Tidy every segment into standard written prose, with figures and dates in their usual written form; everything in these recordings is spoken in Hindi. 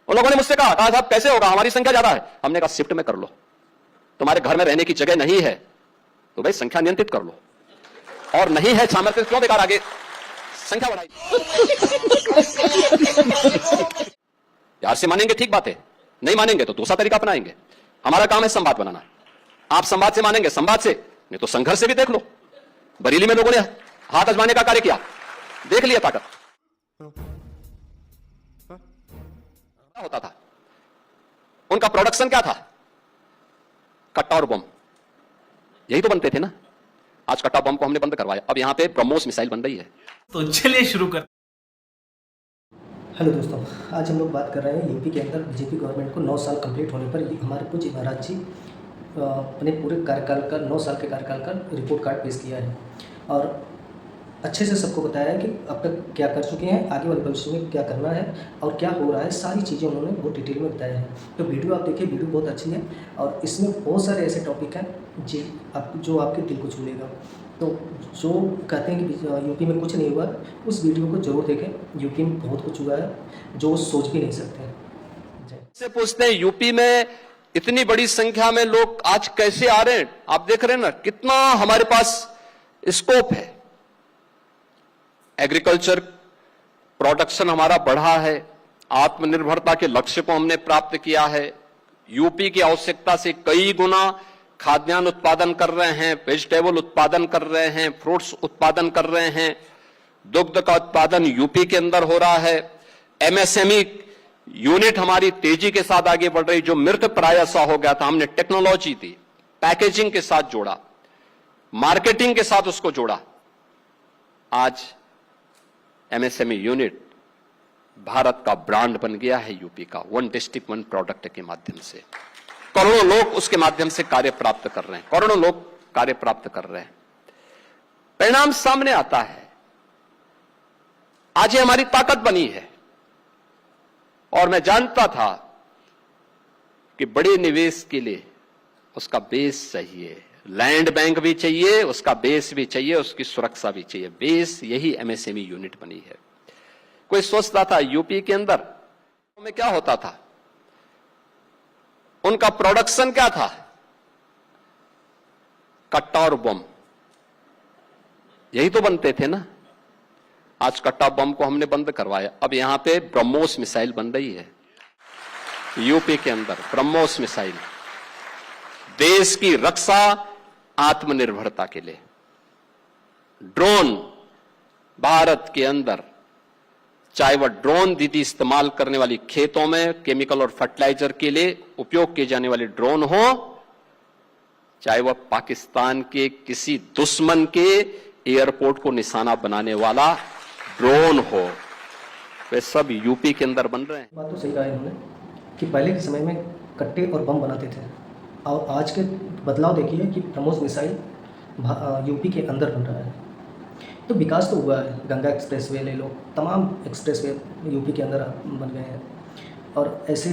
उन लोगों ने मुझसे कहा साहब कैसे होगा, हमारी संख्या ज्यादा है। हमने कहा शिफ्ट में कर लो, तुम्हारे घर में रहने की जगह नहीं है तो भाई संख्या नियंत्रित कर लो, और नहीं है सामर्थ्य क्यों बेकार आगे संख्या बढ़ाई। प्यार से मानेंगे ठीक बात है, नहीं मानेंगे तो दूसरा तरीका अपनाएंगे। हमारा काम है संवाद बनाना। आप संवाद से मानेंगे संवाद से, नहीं तो संघर्ष से भी देख लो। बरेली में लोगों ने हाथ आजमाने का कार्य किया, देख लिया ताकत क्या होता था। उनका प्रोडक्शन क्या था, कट्टा और बम, यही तो बनते थे ना। आज कट्टा बम को हमने बंद करवाया, अब यहां पे ब्रह्मोस मिसाइल बन रही है। तो चलिए शुरू कर। हेलो दोस्तों, आज हम लोग बात कर रहे हैं यूपी के अंदर बीजेपी गवर्नमेंट को 9 साल कंप्लीट होने पर हमारे पूज्य महाराज जी अपने पूरे कार्यकाल का 9 साल के कार्यकाल का रिपोर्ट कार्ड पेश किया है और अच्छे से सबको बताया है कि अब तक क्या कर चुके हैं, आगे वाले भविष्य में क्या करना है और क्या हो रहा है, सारी चीज़ें उन्होंने बहुत डिटेल में बताया है। तो वीडियो आप देखिए, वीडियो बहुत अच्छी है और इसमें बहुत सारे ऐसे टॉपिक हैं जो आपके दिल को छू लेगा। तो जो कहते हैं कि यूपी में कुछ नहीं हुआ, उस वीडियो को जरूर देखें। यूपी में बहुत कुछ हुआ है जो सोच भी नहीं सकते। से पूछते हैं यूपी में इतनी बड़ी संख्या में लोग आज कैसे आ रहे हैं। आप देख रहे हैं ना कितना हमारे पास स्कोप है। एग्रीकल्चर प्रोडक्शन हमारा बढ़ा है, आत्मनिर्भरता के लक्ष्य को हमने प्राप्त किया है। यूपी की आवश्यकता से कई गुना खाद्यान्न उत्पादन कर रहे हैं, वेजिटेबल उत्पादन कर रहे हैं, फ्रूट्स उत्पादन कर रहे हैं, दुग्ध का उत्पादन यूपी के अंदर हो रहा है। एमएसएमई यूनिट हमारी तेजी के साथ आगे बढ़ रही, जो मृत प्राय सा हो गया था, हमने टेक्नोलॉजी दी, पैकेजिंग के साथ जोड़ा, मार्केटिंग के साथ उसको जोड़ा। आज एमएसएमई यूनिट भारत का ब्रांड बन गया है यूपी का, वन डिस्ट्रिक्ट वन प्रोडक्ट के माध्यम से। करोड़ों लोग उसके माध्यम से कार्य प्राप्त कर रहे हैं, करोड़ों लोग कार्य प्राप्त कर रहे हैं। परिणाम सामने आता है। आज ये हमारी ताकत बनी है और मैं जानता था कि बड़े निवेश के लिए उसका बेस चाहिए, लैंड बैंक भी चाहिए, उसका बेस भी चाहिए, उसकी सुरक्षा भी चाहिए। बेस यही एमएसएमई यूनिट बनी है। कोई सोचता था यूपी के अंदर में क्या होता था, उनका प्रोडक्शन क्या था, कट्टा और बम, यही तो बनते थे ना। आज कट्टा बम को हमने बंद करवाया, अब यहां पे ब्रह्मोस मिसाइल बन रही है यूपी के अंदर। ब्रह्मोस मिसाइल देश की रक्षा, आत्मनिर्भरता के लिए। ड्रोन भारत के अंदर, चाहे वह ड्रोन दीदी इस्तेमाल करने वाली खेतों में केमिकल और फर्टिलाइजर के लिए उपयोग किए जाने वाले ड्रोन हो, चाहे वह पाकिस्तान के किसी दुश्मन के एयरपोर्ट को निशाना बनाने वाला ड्रोन हो, वे सब यूपी के अंदर बन रहे हैं। बात तो सही कहा इन्होंने कि पहले के समय में कट्टे और बम बनाते थे और आज के बदलाव देखिए कि ब्रह्मोस मिसाइल यूपी के अंदर बन रहा है। तो विकास तो हुआ है। गंगा एक्सप्रेसवे ले लो, तमाम एक्सप्रेसवे यूपी के अंदर बन गए हैं और ऐसे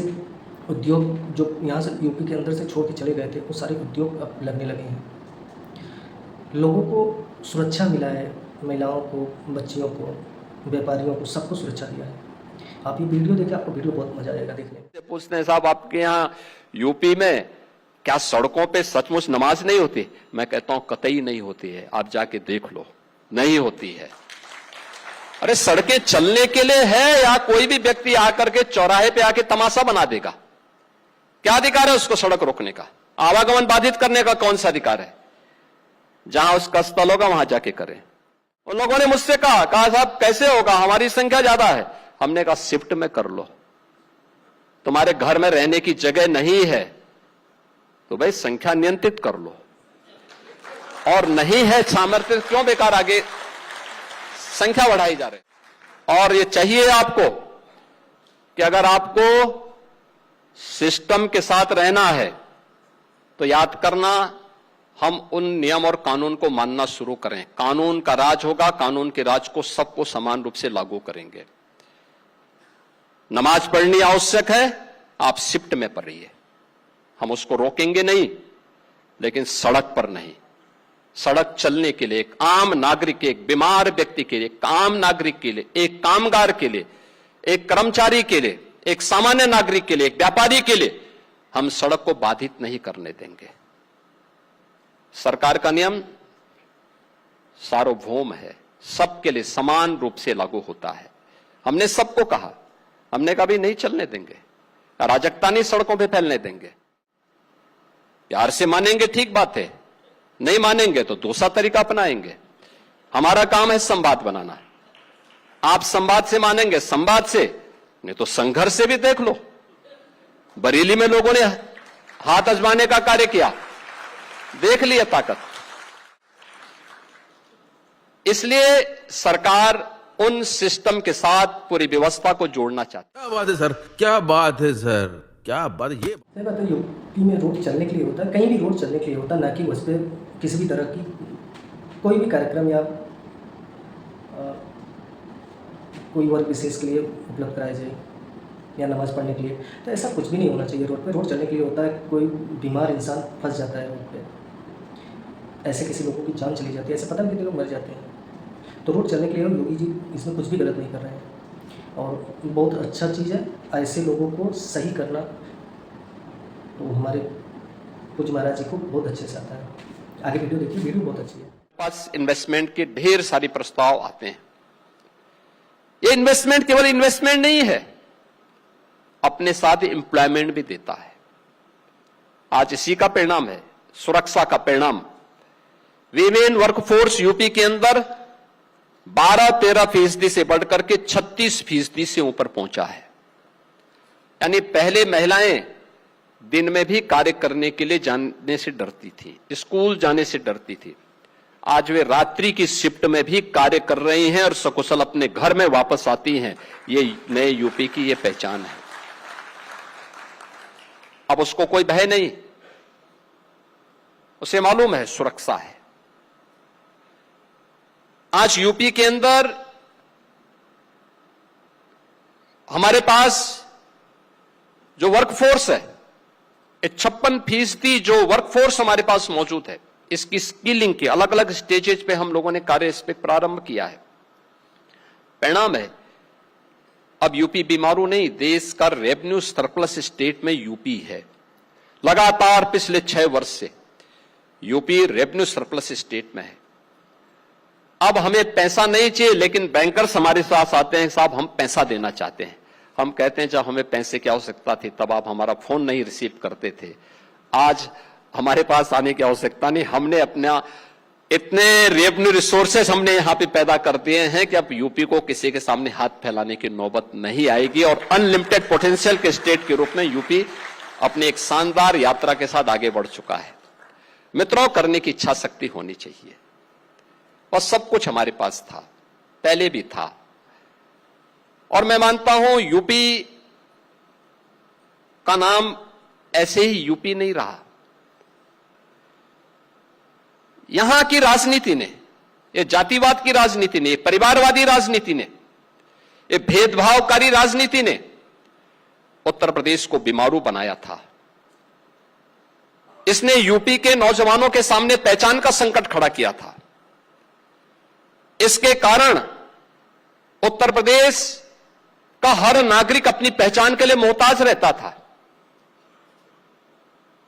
उद्योग जो यहाँ से यूपी के अंदर से छोड़ के चले गए थे, वो सारे उद्योग अब लगने लगे हैं। लोगों को सुरक्षा मिला है, महिलाओं को, बच्चियों को, व्यापारियों को, सबको सुरक्षा दिया है। आप ये वीडियो देखिए, आपको वीडियो बहुत मजा आएगा देखने में। पूछते हैं साहब आपके यहाँ यूपी में क्या सड़कों पे सचमुच नमाज नहीं होती? मैं कहता हूं कतई नहीं होती है, आप जाके देख लो, नहीं होती है। अरे सड़कें चलने के लिए है या कोई भी व्यक्ति आकर के चौराहे पे आके तमाशा बना देगा? क्या अधिकार है उसको सड़क रोकने का? आवागमन बाधित करने का कौन सा अधिकार है? जहां उसका स्थल होगा वहां जाके करें। उन लोगों ने मुझसे कहा साहब कैसे होगा, हमारी संख्या ज्यादा है। हमने कहा शिफ्ट में कर लो, तुम्हारे घर में रहने की जगह नहीं है तो भाई संख्या नियंत्रित कर लो, और नहीं है सामर्थ्य क्यों बेकार आगे संख्या बढ़ाई जा रही। और ये चाहिए आपको कि अगर आपको सिस्टम के साथ रहना है तो याद करना, हम उन नियम और कानून को मानना शुरू करें। कानून का राज होगा, कानून के राज को सबको समान रूप से लागू करेंगे। नमाज पढ़नी आवश्यक है, आप शिफ्ट में पढ़िए, हम उसको रोकेंगे नहीं, लेकिन सड़क पर नहीं। सड़क चलने के लिए एक आम नागरिक के, एक बीमार व्यक्ति के लिए, एक आम नागरिक के लिए, एक कामगार के लिए, एक कर्मचारी के लिए, एक सामान्य नागरिक के लिए, एक व्यापारी के लिए हम सड़क को बाधित नहीं करने देंगे। सरकार का नियम सार्वभौम है, सबके लिए समान रूप से लागू होता है। हमने सबको कहा, हमने कभी नहीं चलने देंगे, अराजकता नहीं सड़कों पे फैलने देंगे। प्यार से मानेंगे ठीक बात है, नहीं मानेंगे तो दूसरा तरीका अपनाएंगे। हमारा काम है संवाद बनाना। आप संवाद से मानेंगे, संवाद से, नहीं तो संघर्ष से भी देख लो। बरेली में लोगों ने हाथ आजमाने का कार्य किया, देख लिया ताकत। इसलिए सरकार उन सिस्टम के साथ पूरी व्यवस्था को जोड़ना चाहती है। क्या बात है सर, क्या बात है सर, क्या बात है। ये सही बात है, यूपी में रोड चलने के लिए होता है, कहीं भी रोड चलने के लिए होता है, ना कि उस पर किसी भी तरह की कोई भी कार्यक्रम या कोई वर्ग विशेष के लिए उपलब्ध कराया जाए या नमाज़ पढ़ने के लिए, तो ऐसा कुछ भी नहीं होना चाहिए। रोड पे रोड चलने के लिए होता है, कोई बीमार इंसान फंस जाता है रोड पे, ऐसे किसी लोगों की जान चली जाती है, ऐसे पता नहीं कितने लोग मर जाते हैं। तो रोड चलने के लिए योगी जी इसमें कुछ भी गलत नहीं कर रहे हैं और बहुत अच्छा चीज़ है। ऐसे लोगों को सही करना तो हमारे पूज्य महाराज जी को बहुत अच्छे से आता है। आगे वीडियो देखिए, वीडियो बहुत अच्छी है। पास इन्वेस्टमेंट के ढेर सारी प्रस्ताव आते हैं। ये इन्वेस्टमेंट केवल इन्वेस्टमेंट नहीं है, अपने साथ एम्प्लॉयमेंट भी देता है। आज इसी का परिणाम है, सुरक्षा का परिणाम। वीमेन वर्कफोर्स यूपी के अंदर 12-13% से बढ़कर के 36% से ऊपर पहुंचा है। यानी पहले महिलाएं दिन में भी कार्य करने के लिए जाने से डरती थी, स्कूल जाने से डरती थी। आज वे रात्रि की शिफ्ट में भी कार्य कर रही हैं और सकुशल अपने घर में वापस आती हैं। ये नए यूपी की ये पहचान है। अब उसको कोई भय नहीं, उसे मालूम है सुरक्षा है। आज यूपी के अंदर हमारे पास जो वर्कफोर्स है, 56% जो वर्कफोर्स हमारे पास मौजूद है, इसकी स्किलिंग के अलग अलग स्टेजेज पे हम लोगों ने कार्य इस पे प्रारंभ किया है। परिणाम है अब यूपी बीमारू नहीं, देश का रेवेन्यू सरप्लस स्टेट में यूपी है। लगातार पिछले 6 वर्ष से यूपी रेवेन्यू सरप्लस स्टेट में है। अब हमें पैसा नहीं चाहिए, लेकिन बैंकर्स हमारे साथ आते हैं, साहब हम पैसा देना चाहते हैं। हम कहते हैं जब हमें पैसे की आवश्यकता थी तब आप हमारा फोन नहीं रिसीव करते थे। आज हमारे पास आने की आवश्यकता नहीं, हमने अपना इतने रेवेन्यू रिसोर्सेस हमने यहां पे पैदा कर दिए हैं कि अब यूपी को किसी के सामने हाथ फैलाने की नौबत नहीं आएगी और अनलिमिटेड पोटेंशियल के स्टेट के रूप में यूपी अपनी एक शानदार यात्रा के साथ आगे बढ़ चुका है। मित्रों, करने की इच्छा शक्ति होनी चाहिए और सब कुछ हमारे पास था, पहले भी था। और मैं मानता हूं यूपी का नाम ऐसे ही यूपी नहीं रहा। यहां की राजनीति ने, ये जातिवाद की राजनीति ने, ये परिवारवादी राजनीति ने, ये भेदभावकारी राजनीति ने उत्तर प्रदेश को बीमारू बनाया था। इसने यूपी के नौजवानों के सामने पहचान का संकट खड़ा किया था। इसके कारण उत्तर प्रदेश का हर नागरिक अपनी पहचान के लिए मोहताज रहता था,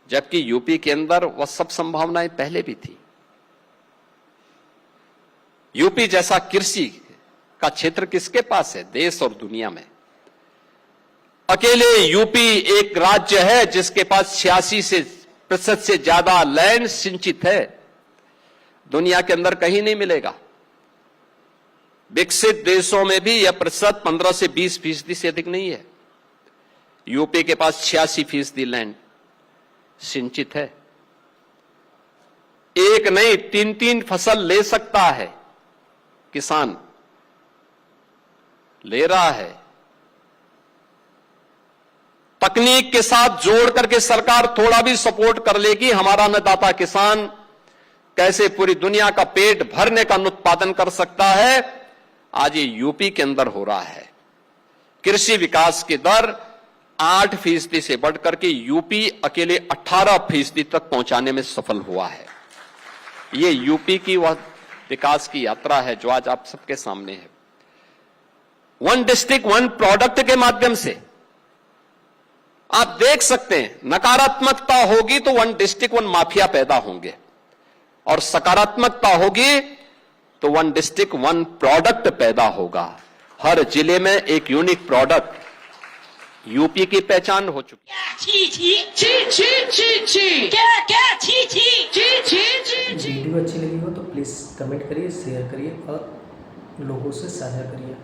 जबकि यूपी के अंदर वह सब संभावनाएं पहले भी थी। यूपी जैसा कृषि का क्षेत्र किसके पास है देश और दुनिया में? अकेले यूपी एक राज्य है जिसके पास 86% से ज्यादा लैंड सिंचित है। दुनिया के अंदर कहीं नहीं मिलेगा। विकसित देशों में भी यह प्रतिशत 15 से 20% से अधिक नहीं है। यूपी के पास 86% लैंड सिंचित है। एक नहीं 3-3 फसल ले सकता है किसान, ले रहा है। तकनीक के साथ जोड़ करके सरकार थोड़ा भी सपोर्ट कर लेगी, हमारा अन्नदाता किसान कैसे पूरी दुनिया का पेट भरने का उत्पादन कर सकता है, आज ये यूपी के अंदर हो रहा है। कृषि विकास की दर 8% से बढ़कर के यूपी अकेले 18% तक पहुंचाने में सफल हुआ है। ये यूपी की वह विकास की यात्रा है जो आज आप सबके सामने है। वन डिस्ट्रिक्ट वन प्रोडक्ट के माध्यम से आप देख सकते हैं नकारात्मकता होगी तो वन डिस्ट्रिक्ट वन माफिया पैदा होंगे, और सकारात्मकता होगी तो वन डिस्ट्रिक्ट वन प्रोडक्ट पैदा होगा। हर जिले में एक यूनिक प्रोडक्ट यूपी की पहचान हो चुकी वीडियो अच्छी लगी हो तो प्लीज़ कमेंट करिए, शेयर करिए और लोगों से साझा करिए।